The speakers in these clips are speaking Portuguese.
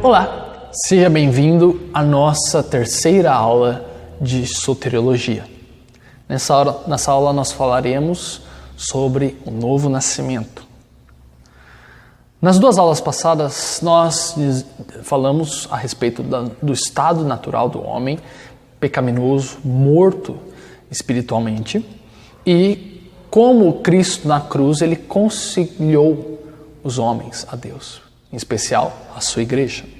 Olá, seja bem-vindo à nossa terceira aula de soteriologia. Nessa aula nós falaremos sobre o novo nascimento. Nas duas aulas passadas nós falamos a respeito do estado natural do homem, pecaminoso, morto espiritualmente, e como Cristo na cruz ele conciliou os homens a Deus, em especial a sua igreja.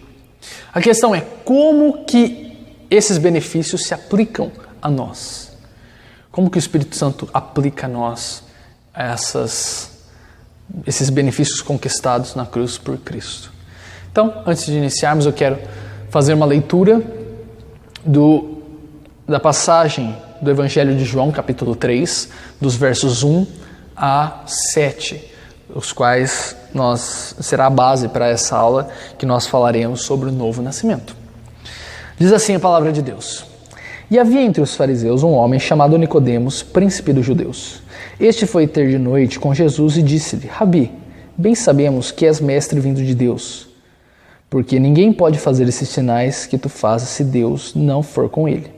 A questão é como que esses benefícios se aplicam a nós. Como que o Espírito Santo aplica a nós esses benefícios conquistados na cruz por Cristo. Então, antes de iniciarmos, eu quero fazer uma leitura da passagem do Evangelho de João, capítulo 3, dos versos 1 a 7, os quais será a base para essa aula que nós falaremos sobre o novo nascimento. Diz assim a palavra de Deus: E havia entre os fariseus um homem chamado Nicodemos, príncipe dos judeus. Este foi ter de noite com Jesus e disse-lhe: Rabi, bem sabemos que és mestre vindo de Deus, porque ninguém pode fazer esses sinais que tu fazes se Deus não for com ele.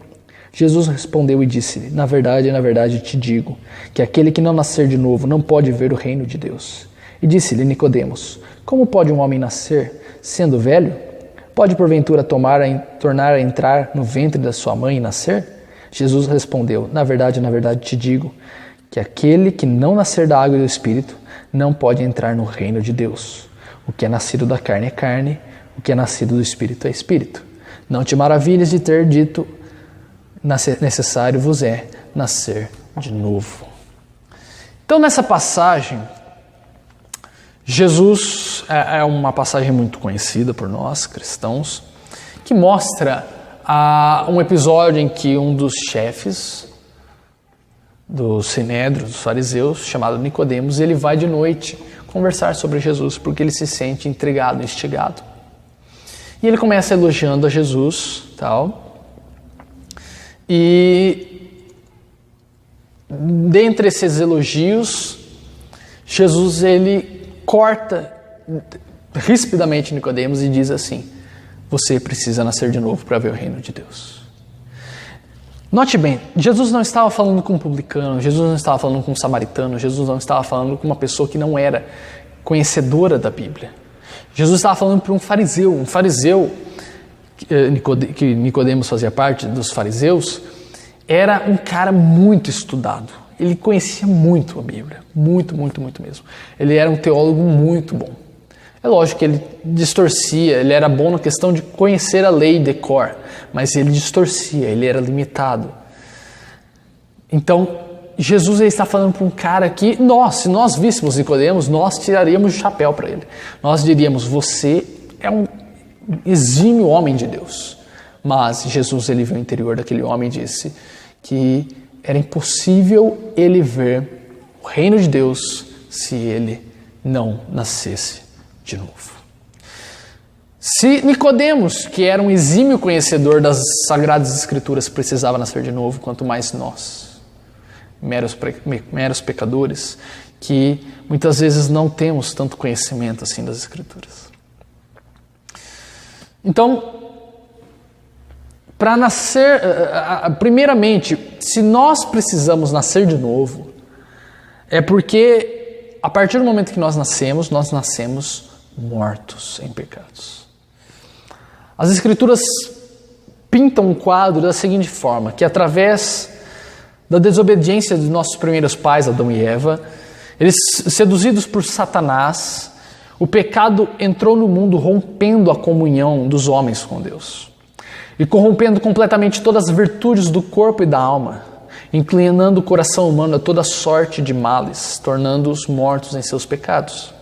Jesus respondeu e disse-lhe: Na verdade te digo, que aquele que não nascer de novo não pode ver o reino de Deus. E disse-lhe Nicodemos: Como pode um homem nascer, sendo velho? Pode porventura tornar a entrar no ventre da sua mãe e nascer? Jesus respondeu: Na verdade te digo, que aquele que não nascer da água e do Espírito não pode entrar no reino de Deus. O que é nascido da carne é carne, o que é nascido do Espírito é Espírito. Não te maravilhes de ter dito: necessário vos é nascer de novo. Então, nessa passagem, Jesus é uma passagem muito conhecida por nós, cristãos, que mostra um episódio em que um dos chefes do Sinédrio, dos fariseus, chamado Nicodemos, ele vai de noite conversar sobre Jesus, porque ele se sente intrigado, instigado. E ele começa elogiando a Jesus, tal. E dentre esses elogios, Jesus ele corta rispidamente Nicodemos e diz assim: você precisa nascer de novo para ver o reino de Deus. Note bem, Jesus não estava falando com um publicano, Jesus não estava falando com um samaritano, Jesus não estava falando com uma pessoa que não era conhecedora da Bíblia. Jesus estava falando para um fariseu que Nicodemos fazia parte dos fariseus, era um cara muito estudado. Ele conhecia muito a Bíblia, muito mesmo. Ele era um teólogo muito bom. É lógico que ele distorcia, ele era bom na questão de conhecer a lei de cor, mas ele distorcia, ele era limitado. Então, Jesus está falando para um cara que se nós víssemos Nicodemos, nós tiraríamos o chapéu para ele. Nós diríamos: você é um exímio homem de Deus. Mas Jesus ele viu o interior daquele homem e disse que era impossível ele ver o reino de Deus se ele não nascesse de novo. Se Nicodemos, que era um exímio conhecedor das Sagradas Escrituras, precisava nascer de novo, quanto mais nós, meros pecadores, que muitas vezes não temos tanto conhecimento assim das Escrituras. Então, para nascer, primeiramente, se nós precisamos nascer de novo, é porque a partir do momento que nós nascemos mortos em pecados. As Escrituras pintam um quadro da seguinte forma: que através da desobediência dos nossos primeiros pais, Adão e Eva, eles, seduzidos por Satanás, o pecado entrou no mundo rompendo a comunhão dos homens com Deus e corrompendo completamente todas as virtudes do corpo e da alma, inclinando o coração humano a toda sorte de males, tornando-os mortos em seus pecados.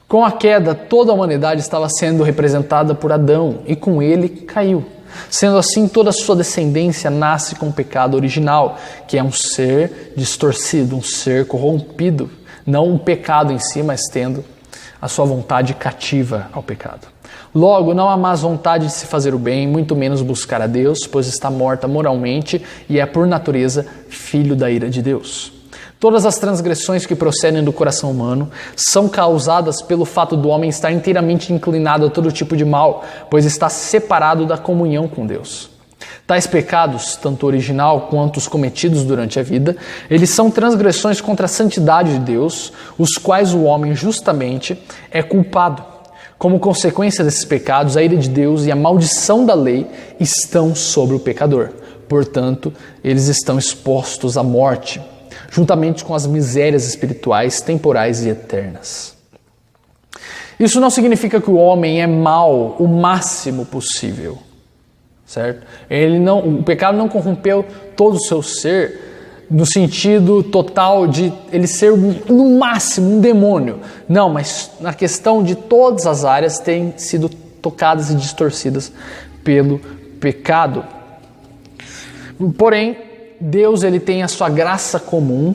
Com a queda, toda a humanidade estava sendo representada por Adão e com ele caiu. Sendo assim, toda a sua descendência nasce com o pecado original, que é um ser distorcido, um ser corrompido, não um pecado em si, mas tendo a sua vontade cativa ao pecado. Logo, não há mais vontade de se fazer o bem, muito menos buscar a Deus, pois está morta moralmente e é, por natureza, filho da ira de Deus. Todas as transgressões que procedem do coração humano são causadas pelo fato do homem estar inteiramente inclinado a todo tipo de mal, pois está separado da comunhão com Deus. Tais pecados, tanto o original quanto os cometidos durante a vida, eles são transgressões contra a santidade de Deus, os quais o homem justamente é culpado. Como consequência desses pecados, a ira de Deus e a maldição da lei estão sobre o pecador. Portanto, eles estão expostos à morte, juntamente com as misérias espirituais, temporais e eternas. Isso não significa que o homem é mau o máximo possível, certo? O pecado não corrompeu todo o seu ser no sentido total de ele ser no máximo um demônio. Não, mas na questão de todas as áreas têm sido tocadas e distorcidas pelo pecado. Porém, Deus ele tem a sua graça comum,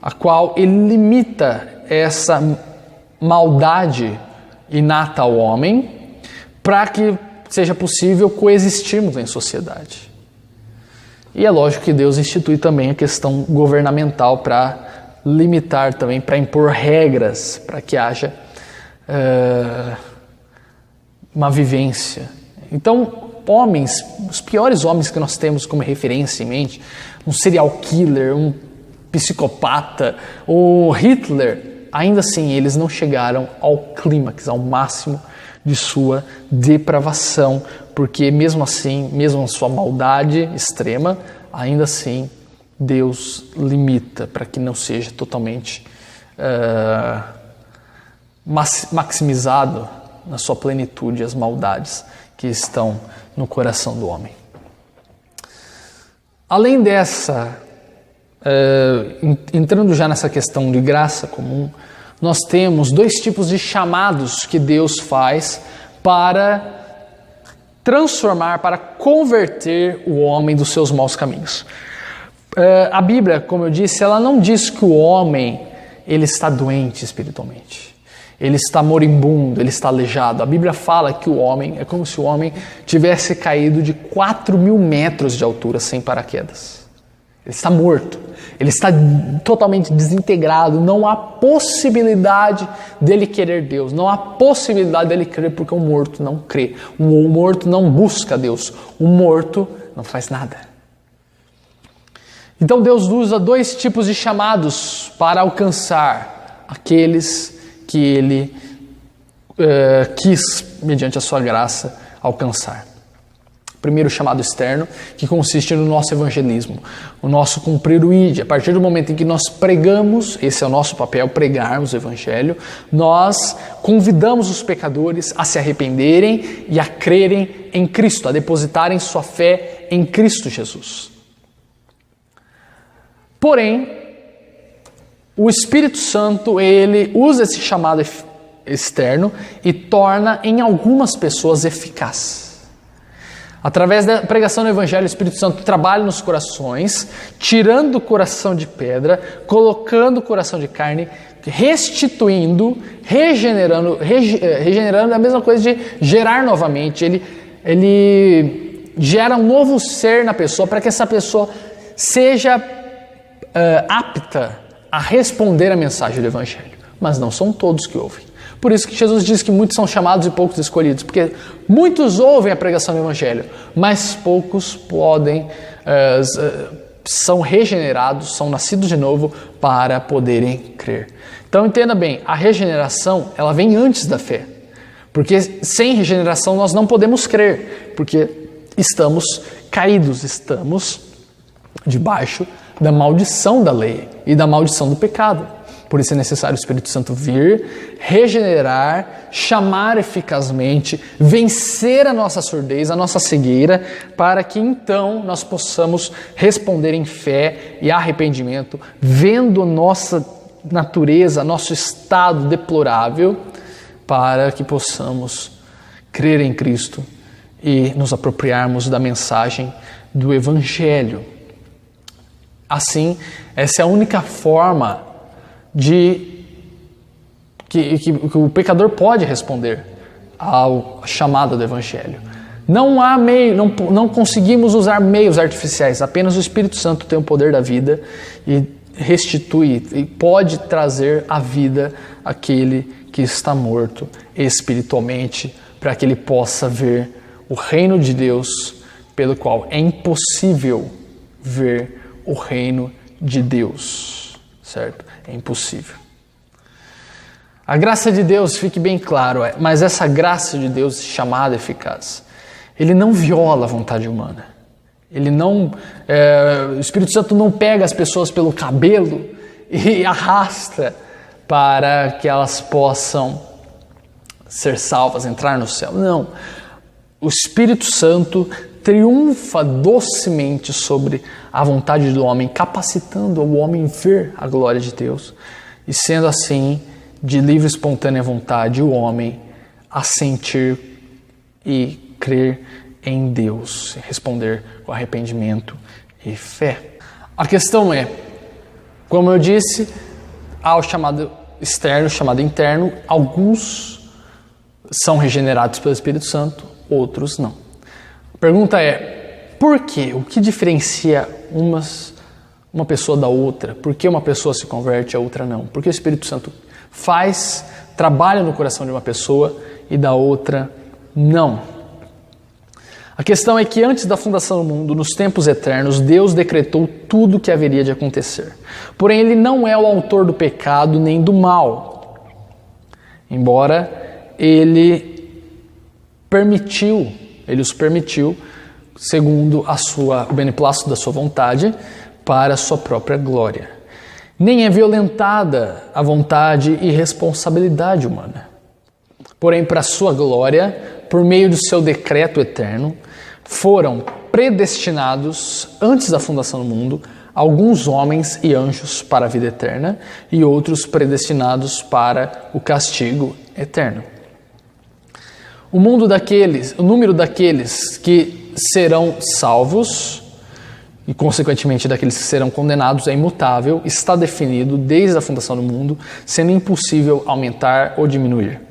a qual ele limita essa maldade inata ao homem para que seja possível coexistirmos em sociedade. E é lógico que Deus institui também a questão governamental para limitar também, para impor regras, para que haja uma vivência. Então, homens, os piores homens que nós temos como referência em mente, um serial killer, um psicopata, o Hitler, ainda assim eles não chegaram ao clímax, ao máximo de sua depravação, porque mesmo assim, mesmo a sua maldade extrema, ainda assim Deus limita para que não seja totalmente maximizado na sua plenitude as maldades que estão no coração do homem. Além dessa, entrando já nessa questão de graça comum, nós temos dois tipos de chamados que Deus faz para transformar, para converter o homem dos seus maus caminhos. A Bíblia, como eu disse, ela não diz que o homem ele está doente espiritualmente. Ele está moribundo, ele está aleijado. A Bíblia fala que o homem, é como se o homem tivesse caído de 4.000 metros de altura sem paraquedas. Ele está morto, ele está totalmente desintegrado, não há possibilidade dele querer Deus, não há possibilidade dele crer porque o morto não crê, o morto não busca Deus, o morto não faz nada. Então Deus usa dois tipos de chamados para alcançar aqueles que Ele quis, mediante a sua graça, alcançar. Primeiro, o chamado externo, que consiste no nosso evangelismo, o nosso cumprir o ID. A partir do momento em que nós pregamos, esse é o nosso papel, pregarmos o evangelho, nós convidamos os pecadores a se arrependerem e a crerem em Cristo, a depositarem sua fé em Cristo Jesus. Porém, o Espírito Santo, ele usa esse chamado externo e torna em algumas pessoas eficaz. Através da pregação do Evangelho, o Espírito Santo trabalha nos corações, tirando o coração de pedra, colocando o coração de carne, restituindo, regenerando é a mesma coisa de gerar novamente. Ele gera um novo ser na pessoa para que essa pessoa seja apta a responder a mensagem do Evangelho. Mas não são todos que ouvem. Por isso que Jesus diz que muitos são chamados e poucos escolhidos, porque muitos ouvem a pregação do Evangelho, mas poucos são regenerados, são nascidos de novo para poderem crer. Então entenda bem, a regeneração ela vem antes da fé, porque sem regeneração nós não podemos crer, porque estamos caídos, estamos debaixo da maldição da lei e da maldição do pecado. Por isso é necessário o Espírito Santo vir, regenerar, chamar eficazmente, vencer a nossa surdez, a nossa cegueira, para que então nós possamos responder em fé e arrependimento, vendo a nossa natureza, nosso estado deplorável, para que possamos crer em Cristo e nos apropriarmos da mensagem do Evangelho. Assim, essa é a única forma que o pecador pode responder ao chamado do Evangelho. Não há meio, não conseguimos usar meios artificiais, apenas o Espírito Santo tem o poder da vida e restitui e pode trazer à vida aquele que está morto espiritualmente, para que ele possa ver o reino de Deus, pelo qual é impossível ver o reino de Deus, certo? É impossível. A graça de Deus, fique bem claro, mas essa graça de Deus chamada eficaz, ele não viola a vontade humana. O Espírito Santo não pega as pessoas pelo cabelo e arrasta para que elas possam ser salvas, entrar no céu. Não. O Espírito Santo triunfa docemente sobre a vontade do homem, capacitando o homem a ver a glória de Deus. E sendo assim, de livre e espontânea vontade, o homem a sentir e crer em Deus, responder com arrependimento e fé. A questão é, como eu disse, há o chamado externo, o chamado interno. Alguns são regenerados pelo Espírito Santo, outros não. A pergunta é, por quê? O que diferencia uma pessoa da outra? Por que uma pessoa se converte e a outra não? Por que o Espírito Santo trabalha no coração de uma pessoa e da outra não? A questão é que antes da fundação do mundo, nos tempos eternos, Deus decretou tudo o que haveria de acontecer. Porém, Ele não é o autor do pecado nem do mal. Embora Ele os permitiu, segundo o beneplácito da sua vontade, para a sua própria glória. Nem é violentada a vontade e responsabilidade humana. Porém, para a sua glória, por meio do seu decreto eterno, foram predestinados, antes da fundação do mundo, alguns homens e anjos para a vida eterna e outros predestinados para o castigo eterno. O número daqueles que serão salvos e, consequentemente, daqueles que serão condenados é imutável, está definido desde a fundação do mundo, sendo impossível aumentar ou diminuir.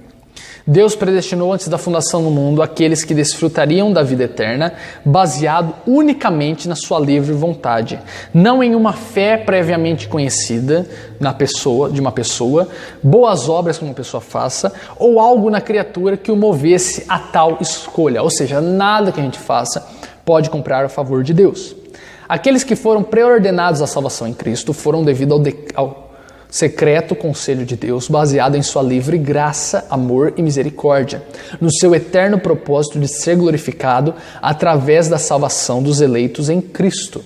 Deus predestinou antes da fundação do mundo aqueles que desfrutariam da vida eterna, baseado unicamente na sua livre vontade, não em uma fé previamente conhecida de uma pessoa, boas obras que uma pessoa faça, ou algo na criatura que o movesse a tal escolha. Ou seja, nada que a gente faça pode comprar a favor de Deus. Aqueles que foram preordenados à salvação em Cristo foram devido ao secreto conselho de Deus, baseado em sua livre graça, amor e misericórdia, no seu eterno propósito de ser glorificado através da salvação dos eleitos em Cristo.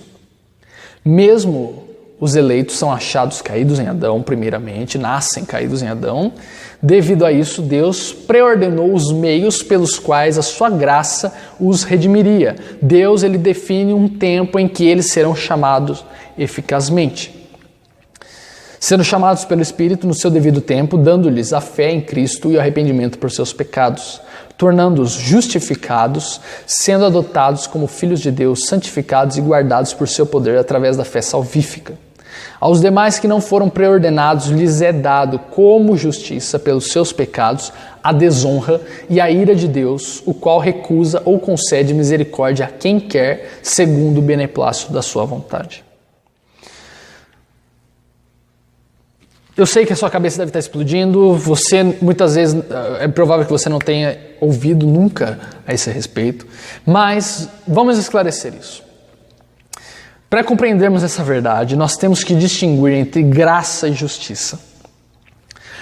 Mesmo os eleitos são achados caídos em Adão, primeiramente, nascem caídos em Adão. Devido a isso, Deus preordenou os meios pelos quais a sua graça os redimiria. Deus, ele define um tempo em que eles serão chamados eficazmente. Sendo chamados pelo Espírito no seu devido tempo, dando-lhes a fé em Cristo e o arrependimento por seus pecados, tornando-os justificados, sendo adotados como filhos de Deus, santificados e guardados por seu poder através da fé salvífica. Aos demais que não foram preordenados, lhes é dado como justiça pelos seus pecados a desonra e a ira de Deus, o qual recusa ou concede misericórdia a quem quer, segundo o beneplácito da sua vontade. Eu sei que a sua cabeça deve estar explodindo, muitas vezes, é provável que você não tenha ouvido nunca a esse respeito, mas vamos esclarecer isso. Para compreendermos essa verdade, nós temos que distinguir entre graça e justiça.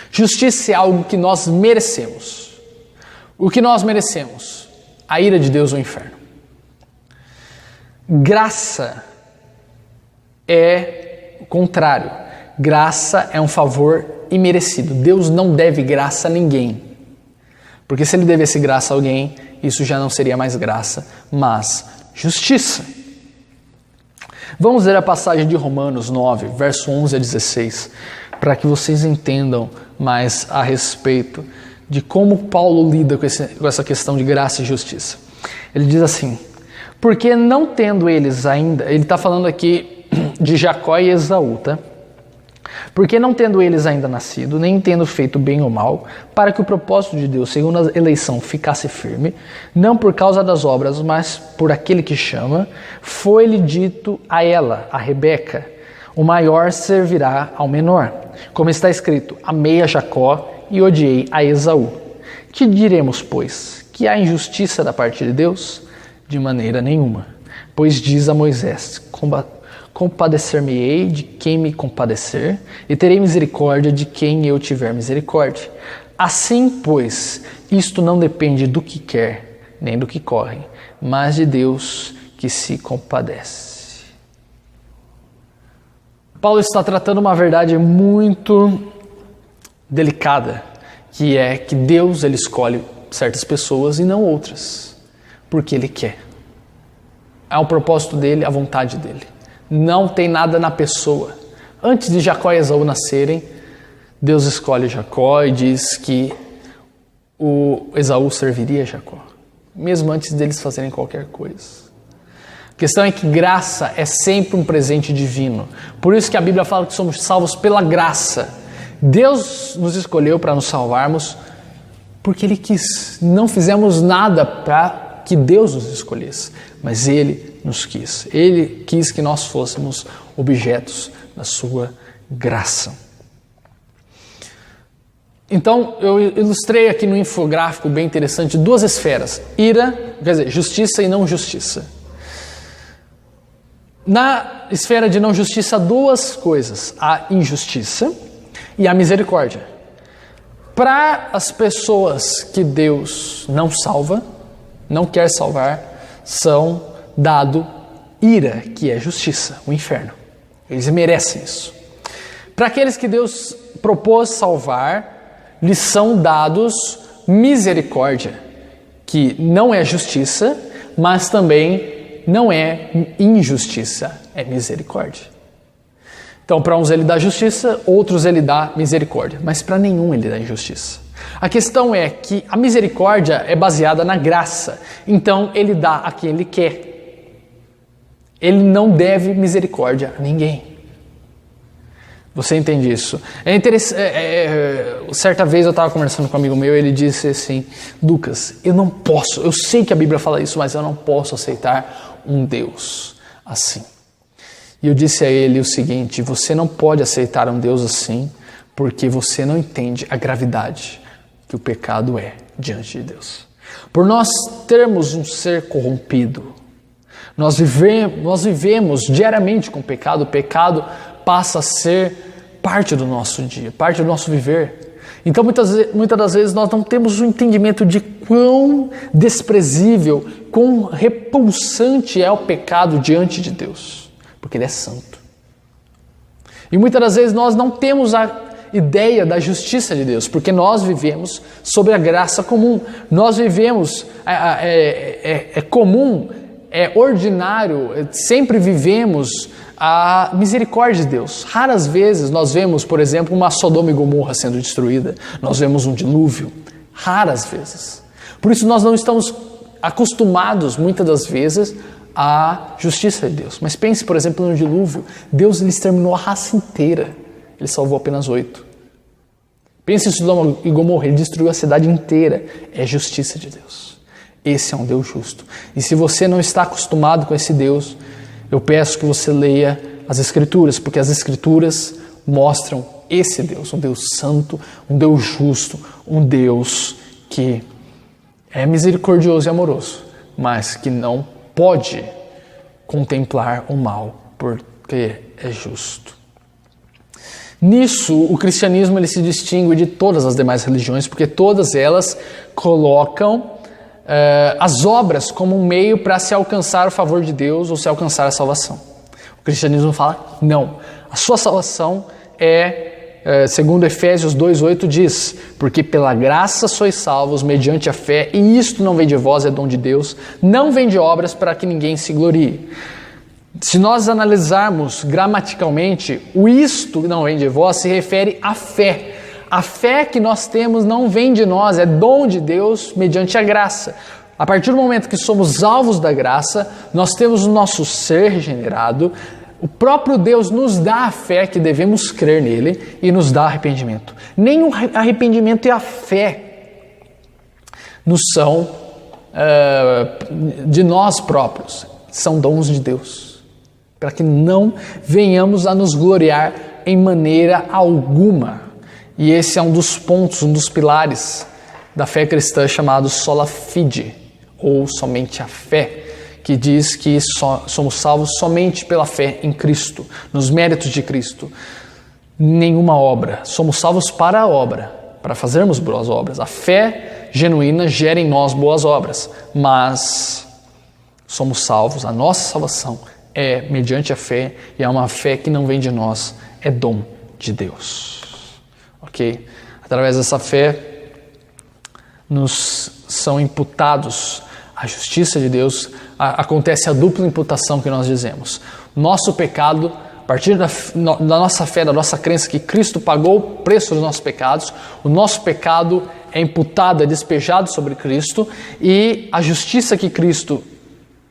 Justiça é algo que nós merecemos. O que nós merecemos? A ira de Deus ou o inferno. Graça é o contrário. Graça é um favor imerecido. Deus não deve graça a ninguém. Porque se ele devesse graça a alguém, isso já não seria mais graça, mas justiça. Vamos ler a passagem de Romanos 9, verso 11 a 16, para que vocês entendam mais a respeito de como Paulo lida com essa questão de graça e justiça. Ele diz assim: porque não tendo eles ainda, ele está falando aqui de Jacó e Esaú, tá? Porque não tendo eles ainda nascido, nem tendo feito bem ou mal, para que o propósito de Deus, segundo a eleição, ficasse firme, não por causa das obras, mas por aquele que chama, foi-lhe dito a ela, a Rebeca: O maior servirá ao menor. Como está escrito, amei a Jacó e odiei a Esaú. Que diremos, pois? Que há injustiça da parte de Deus? De maneira nenhuma. Pois diz a Moisés, compadecer-me-ei de quem me compadecer, e terei misericórdia de quem eu tiver misericórdia. Assim, pois, isto não depende do que quer, nem do que corre, mas de Deus que se compadece. Paulo está tratando uma verdade muito delicada, que é que Deus ele escolhe certas pessoas e não outras, porque Ele quer. É o propósito dele, a vontade dele. Não tem nada na pessoa. Antes de Jacó e Esaú nascerem, Deus escolhe Jacó e diz que o Esaú serviria a Jacó, mesmo antes deles fazerem qualquer coisa. A questão é que graça é sempre um presente divino. Por isso que a Bíblia fala que somos salvos pela graça. Deus nos escolheu para nos salvarmos porque Ele quis. Não fizemos nada para que Deus nos escolhesse, mas Ele nos quis. Ele quis que nós fôssemos objetos da sua graça. Então, eu ilustrei aqui no infográfico bem interessante duas esferas. Ira, quer dizer, justiça e não justiça. Na esfera de não justiça, duas coisas: a injustiça e a misericórdia. Para as pessoas que Deus não salva, não quer salvar, são dado ira, que é justiça, o inferno. Eles merecem isso. Para aqueles que Deus propôs salvar, lhes são dados misericórdia, que não é justiça, mas também não é injustiça, é misericórdia. Então, para uns ele dá justiça, outros ele dá misericórdia, mas para nenhum ele dá injustiça. A questão é que a misericórdia é baseada na graça, então ele dá a quem ele quer. Ele não deve misericórdia a ninguém. Você entende isso? É interessante. Certa vez eu estava conversando com um amigo meu e ele disse assim: Lucas, eu sei que a Bíblia fala isso, mas eu não posso aceitar um Deus assim. E eu disse a ele o seguinte: você não pode aceitar um Deus assim porque você não entende a gravidade que o pecado é diante de Deus. Por nós termos um ser corrompido, nós vivemos diariamente com o pecado passa a ser parte do nosso dia, parte do nosso viver. Então muitas das vezes nós não temos o entendimento de quão desprezível, quão repulsante é o pecado diante de Deus, porque Ele é santo. E muitas das vezes nós não temos a ideia da justiça de Deus, porque nós vivemos sob a graça comum. Nós vivemos, é comum, é ordinário, sempre vivemos a misericórdia de Deus. Raras vezes nós vemos, por exemplo, uma Sodoma e Gomorra sendo destruída. Nós vemos um dilúvio. Raras vezes. Por isso nós não estamos acostumados, muitas das vezes, à justiça de Deus. Mas pense, por exemplo, no dilúvio. Deus ele exterminou a raça inteira. Ele salvou apenas 8. Pense em Sodoma e Gomorra. Ele destruiu a cidade inteira. É justiça de Deus. Esse é um Deus justo. E se você não está acostumado com esse Deus, eu peço que você leia as Escrituras, porque as Escrituras mostram esse Deus, um Deus santo, um Deus justo, um Deus que é misericordioso e amoroso, mas que não pode contemplar o mal, porque é justo. Nisso, o cristianismo ele se distingue de todas as demais religiões, porque todas elas colocam as obras como um meio para se alcançar o favor de Deus ou se alcançar a salvação. O cristianismo fala, não, a sua salvação segundo Efésios 2,8 diz, porque pela graça sois salvos mediante a fé, e isto não vem de vós, é dom de Deus, não vem de obras para que ninguém se glorie. Se nós analisarmos gramaticalmente, o isto não vem de vós se refere à fé. A fé que nós temos não vem de nós, é dom de Deus mediante a graça. A partir do momento que somos alvos da graça, nós temos o nosso ser regenerado, o próprio Deus nos dá a fé que devemos crer nele e nos dá arrependimento. Nem o arrependimento e a fé nos são de nós próprios, são dons de Deus. para que não venhamos a nos gloriar em maneira alguma. E esse é um dos pontos, um dos pilares da fé cristã chamado sola fide, ou somente a fé, que diz que somos salvos somente pela fé em Cristo, nos méritos de Cristo. Nenhuma obra. Somos salvos para a obra, para fazermos boas obras. A fé genuína gera em nós boas obras, mas somos salvos, a nossa salvação é mediante a fé, e é uma fé que não vem de nós, é dom de Deus. Ok? Através dessa fé, nos são imputados a justiça de Deus, acontece a dupla imputação que nós dizemos. Nosso pecado, a partir da nossa fé, da nossa crença que Cristo pagou o preço dos nossos pecados, o nosso pecado é imputado, é despejado sobre Cristo, e a justiça que Cristo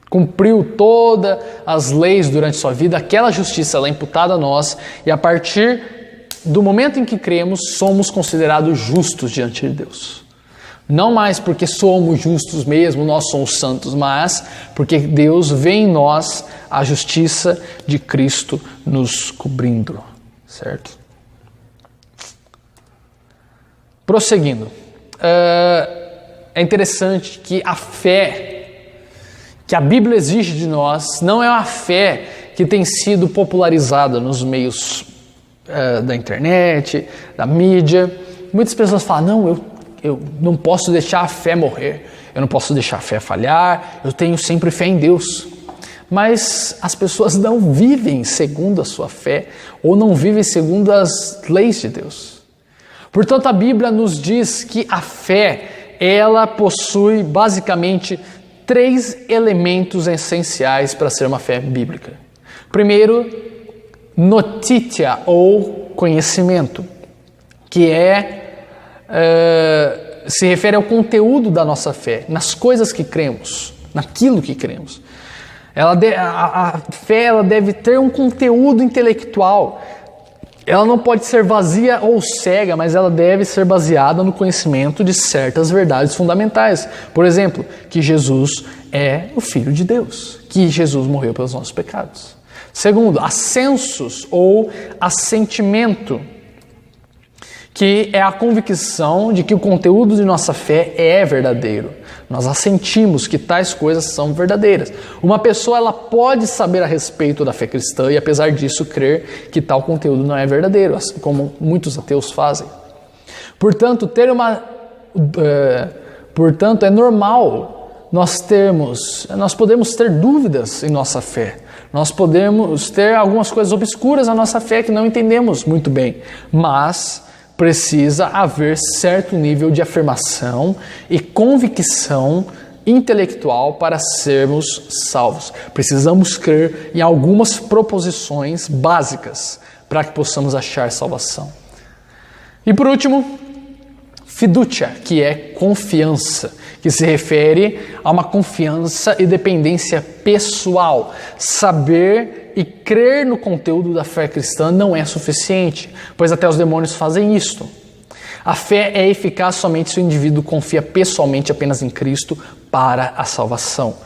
cumpriu todas as leis durante sua vida, aquela justiça ela é imputada a nós, e a partir do momento em que cremos, somos considerados justos diante de Deus. Não mais porque somos justos mesmo, nós somos santos, mas porque Deus vê em nós a justiça de Cristo nos cobrindo, certo? Prosseguindo, é interessante que a fé que a Bíblia exige de nós não é uma fé que tem sido popularizada nos meios da internet, da mídia. Muitas pessoas falam, não, eu não posso deixar a fé morrer, eu não posso deixar a fé falhar, eu tenho sempre fé em Deus. Mas as pessoas não vivem segundo a sua fé, ou não vivem segundo as leis de Deus. Portanto, a Bíblia nos diz que a fé, ela possui basicamente 3 elementos essenciais para ser uma fé bíblica. Primeiro, notitia, ou conhecimento, que se refere ao conteúdo da nossa fé, nas coisas que cremos, naquilo que cremos. A fé ela deve ter um conteúdo intelectual. Ela não pode ser vazia ou cega, mas ela deve ser baseada no conhecimento de certas verdades fundamentais. Por exemplo, que Jesus é o Filho de Deus, que Jesus morreu pelos nossos pecados. Segundo, assensus ou assentimento, que é a convicção de que o conteúdo de nossa fé é verdadeiro. Nós assentimos que tais coisas são verdadeiras. Uma pessoa ela pode saber a respeito da fé cristã e, apesar disso, crer que tal conteúdo não é verdadeiro, assim como muitos ateus fazem. Portanto, é normal nós podemos ter dúvidas em nossa fé. Nós podemos ter algumas coisas obscuras na nossa fé que não entendemos muito bem, mas precisa haver certo nível de afirmação e convicção intelectual para sermos salvos. Precisamos crer em algumas proposições básicas para que possamos achar salvação. E por último, fiducia, que é confiança, que se refere a uma confiança e dependência pessoal. Saber e crer no conteúdo da fé cristã não é suficiente, pois até os demônios fazem isto. A fé é eficaz somente se o indivíduo confia pessoalmente apenas em Cristo para a salvação.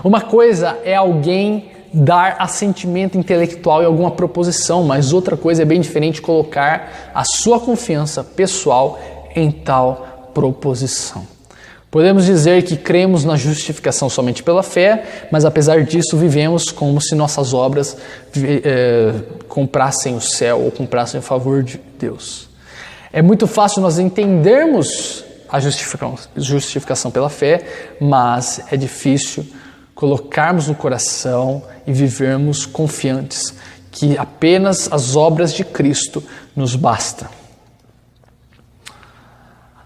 Uma coisa é alguém dar assentimento intelectual em alguma proposição, mas outra coisa é bem diferente colocar a sua confiança pessoal em tal proposição. Podemos dizer que cremos na justificação somente pela fé, mas apesar disso vivemos como se nossas obras comprassem o céu ou comprassem o favor de Deus. É muito fácil nós entendermos a justificação pela fé, mas é difícil colocarmos no coração e vivermos confiantes que apenas as obras de Cristo nos bastam.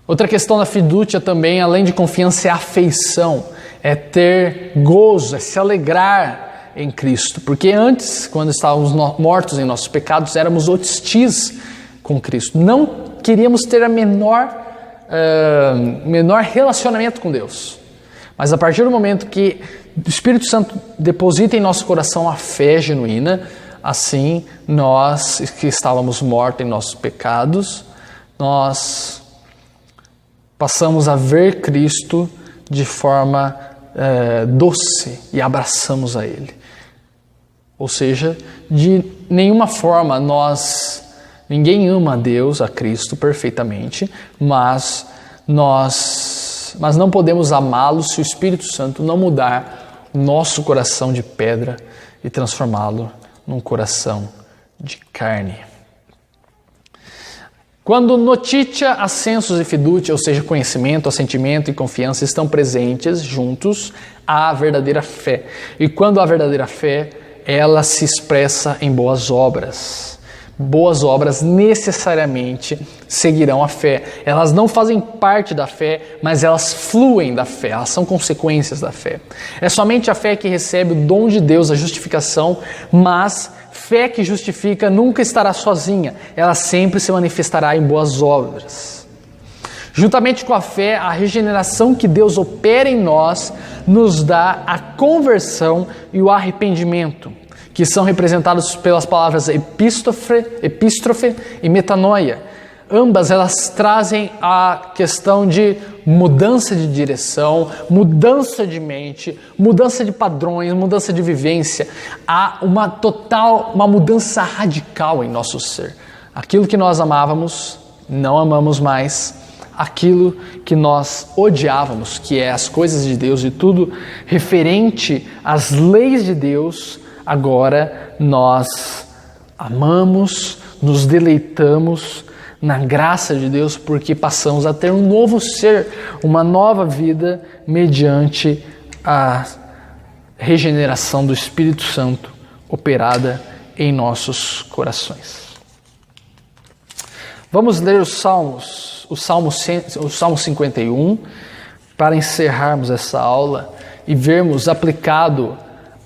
Outra questão da fidúcia também, além de confiança, é afeição, é ter gozo, é se alegrar em Cristo. Porque antes, quando estávamos mortos em nossos pecados, éramos hostis com Cristo. Não queríamos ter a menor relacionamento com Deus. Mas a partir do momento que o Espírito Santo deposita em nosso coração a fé genuína, assim, nós que estávamos mortos em nossos pecados, nós passamos a ver Cristo de forma doce e abraçamos a Ele. Ou seja, de nenhuma forma ninguém ama a Deus, a Cristo perfeitamente, mas não podemos amá-lo se o Espírito Santo não mudar o nosso coração de pedra e transformá-lo num coração de carne. Quando notitia, assensus e fiducia, ou seja, conhecimento, assentimento e confiança estão presentes juntos, há a verdadeira fé. E quando há a verdadeira fé, ela se expressa em boas obras. Boas obras necessariamente seguirão a fé. Elas não fazem parte da fé, mas elas fluem da fé, elas são consequências da fé. É somente a fé que recebe o dom de Deus, a justificação, mas fé que justifica nunca estará sozinha, ela sempre se manifestará em boas obras. Juntamente com a fé, a regeneração que Deus opera em nós nos dá a conversão e o arrependimento, que são representados pelas palavras epístrofe e metanoia. Ambas elas trazem a questão de mudança de direção, mudança de mente, mudança de padrões, mudança de vivência. Há uma mudança radical em nosso ser. Aquilo que nós amávamos, não amamos mais. Aquilo que nós odiávamos, que é as coisas de Deus e tudo referente às leis de Deus, agora nós amamos, nos deleitamos na graça de Deus, porque passamos a ter um novo ser, uma nova vida mediante a regeneração do Espírito Santo operada em nossos corações. Vamos ler os Salmos, o Salmo 51, para encerrarmos essa aula e vermos aplicado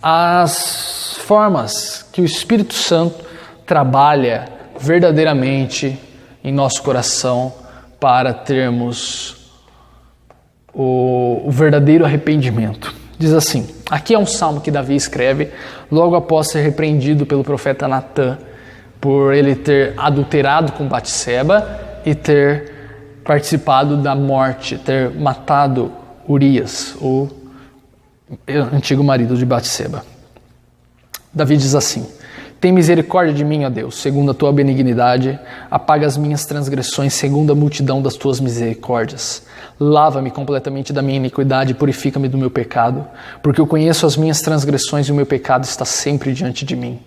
as formas que o Espírito Santo trabalha verdadeiramente em nosso coração para termos o verdadeiro arrependimento. Diz assim, aqui é um salmo que Davi escreve logo após ser repreendido pelo profeta Natã por ele ter adulterado com Batseba e ter participado da morte, ter matado Urias, o antigo marido de Batseba. Davi diz assim, tem misericórdia de mim, ó Deus, segundo a tua benignidade, apaga as minhas transgressões segundo a multidão das tuas misericórdias. Lava-me completamente da minha iniquidade e purifica-me do meu pecado, porque eu conheço as minhas transgressões e o meu pecado está sempre diante de mim.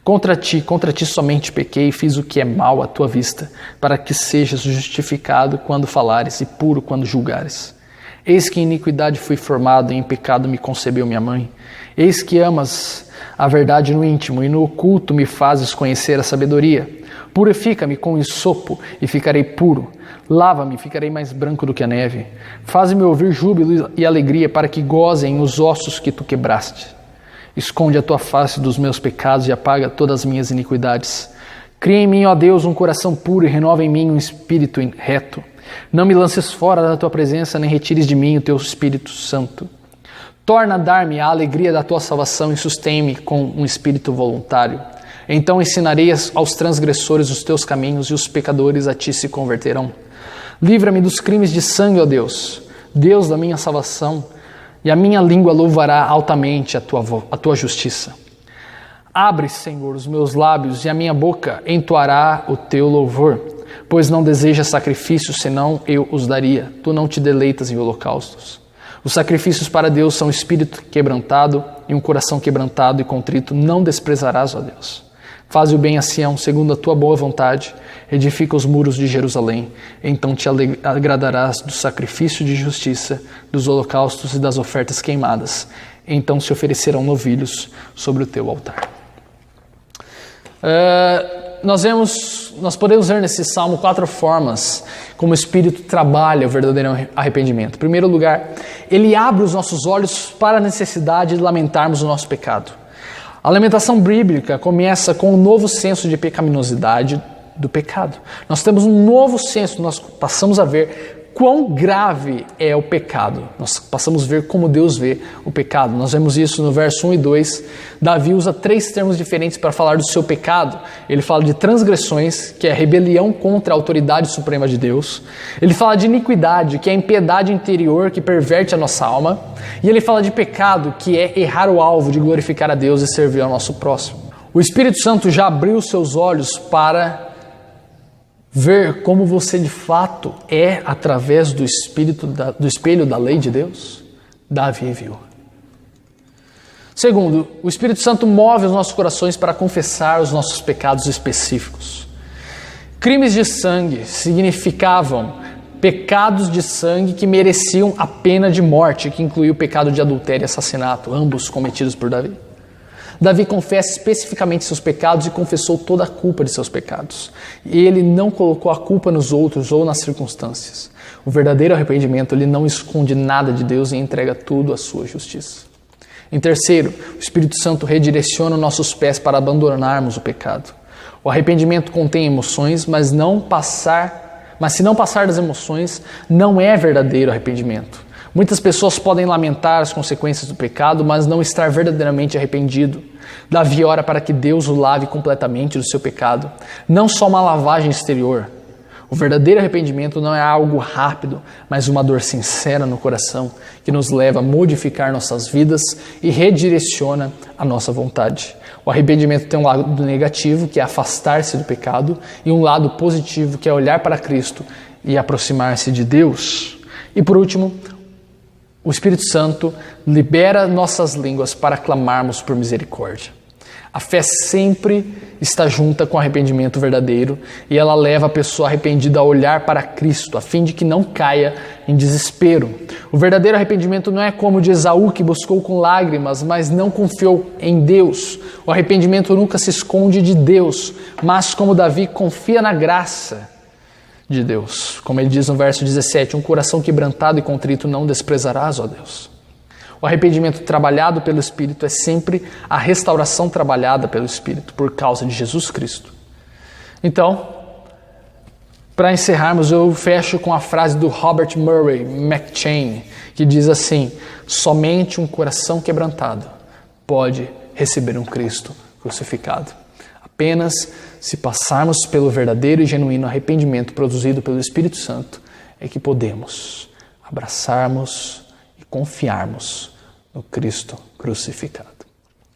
Contra ti somente pequei e fiz o que é mal à tua vista, para que sejas justificado quando falares e puro quando julgares. Eis que em iniquidade fui formado e em pecado me concebeu minha mãe. Eis que amas a verdade no íntimo e no oculto me fazes conhecer a sabedoria. Purifica-me com hisopo e ficarei puro. Lava-me e ficarei mais branco do que a neve. Faze-me ouvir júbilo e alegria para que gozem os ossos que tu quebraste. Esconde a tua face dos meus pecados e apaga todas as minhas iniquidades. Cria em mim, ó Deus, um coração puro e renova em mim um espírito reto. Não me lances fora da tua presença, nem retires de mim o teu Espírito Santo. Torna a dar-me a alegria da tua salvação e sustém-me com um espírito voluntário. Então ensinarei aos transgressores os teus caminhos e os pecadores a ti se converterão. Livra-me dos crimes de sangue, ó Deus, Deus da minha salvação, e a minha língua louvará altamente a tua justiça. Abre, Senhor, os meus lábios e a minha boca entoará o teu louvor, pois não desejas sacrifícios, senão eu os daria. Tu não te deleitas em holocaustos. Os sacrifícios para Deus são espírito quebrantado e um coração quebrantado e contrito não desprezarás, ó Deus. Faze o bem a Sião, segundo a tua boa vontade, edifica os muros de Jerusalém, então te agradarás do sacrifício de justiça, dos holocaustos e das ofertas queimadas, então se oferecerão novilhos sobre o teu altar. Nós podemos ver nesse salmo 4 formas como o Espírito trabalha o verdadeiro arrependimento. Em primeiro lugar, ele abre os nossos olhos para a necessidade de lamentarmos o nosso pecado. A lamentação bíblica começa com um novo senso de pecaminosidade do pecado. Nós temos um novo senso, nós passamos a ver quão grave é o pecado. Nós passamos a ver como Deus vê o pecado. Nós vemos isso no verso 1 e 2. Davi usa 3 termos diferentes para falar do seu pecado. Ele fala de transgressões, que é a rebelião contra a autoridade suprema de Deus. Ele fala de iniquidade, que é a impiedade interior que perverte a nossa alma. E ele fala de pecado, que é errar o alvo de glorificar a Deus e servir ao nosso próximo. O Espírito Santo já abriu seus olhos para ver como você de fato é através do espelho da lei de Deus? Davi viu. Segundo, o Espírito Santo move os nossos corações para confessar os nossos pecados específicos. Crimes de sangue significavam pecados de sangue que mereciam a pena de morte, que incluía o pecado de adultério e assassinato, ambos cometidos por Davi. Davi confessa especificamente seus pecados e confessou toda a culpa de seus pecados. E ele não colocou a culpa nos outros ou nas circunstâncias. O verdadeiro arrependimento, ele não esconde nada de Deus e entrega tudo à sua justiça. Em terceiro, o Espírito Santo redireciona nossos pés para abandonarmos o pecado. O arrependimento contém emoções, mas se não passar das emoções, não é verdadeiro arrependimento. Muitas pessoas podem lamentar as consequências do pecado, mas não estar verdadeiramente arrependido. Davi ora para que Deus o lave completamente do seu pecado. Não só uma lavagem exterior. O verdadeiro arrependimento não é algo rápido, mas uma dor sincera no coração que nos leva a modificar nossas vidas e redireciona a nossa vontade. O arrependimento tem um lado negativo, que é afastar-se do pecado, e um lado positivo, que é olhar para Cristo e aproximar-se de Deus. E por último, o Espírito Santo libera nossas línguas para clamarmos por misericórdia. A fé sempre está junta com o arrependimento verdadeiro e ela leva a pessoa arrependida a olhar para Cristo, a fim de que não caia em desespero. O verdadeiro arrependimento não é como o de Esaú, que buscou com lágrimas, mas não confiou em Deus. O arrependimento nunca se esconde de Deus, mas como Davi confia na graça de Deus. Como ele diz no verso 17, um coração quebrantado e contrito não desprezarás, ó Deus. O arrependimento trabalhado pelo Espírito é sempre a restauração trabalhada pelo Espírito, por causa de Jesus Cristo. Então, para encerrarmos, eu fecho com a frase do Robert Murray McCheyne, que diz assim: somente um coração quebrantado pode receber um Cristo crucificado. Apenas se passarmos pelo verdadeiro e genuíno arrependimento produzido pelo Espírito Santo é que podemos abraçarmos e confiarmos no Cristo crucificado.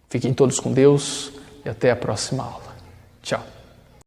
Fiquem todos com Deus e até a próxima aula. Tchau.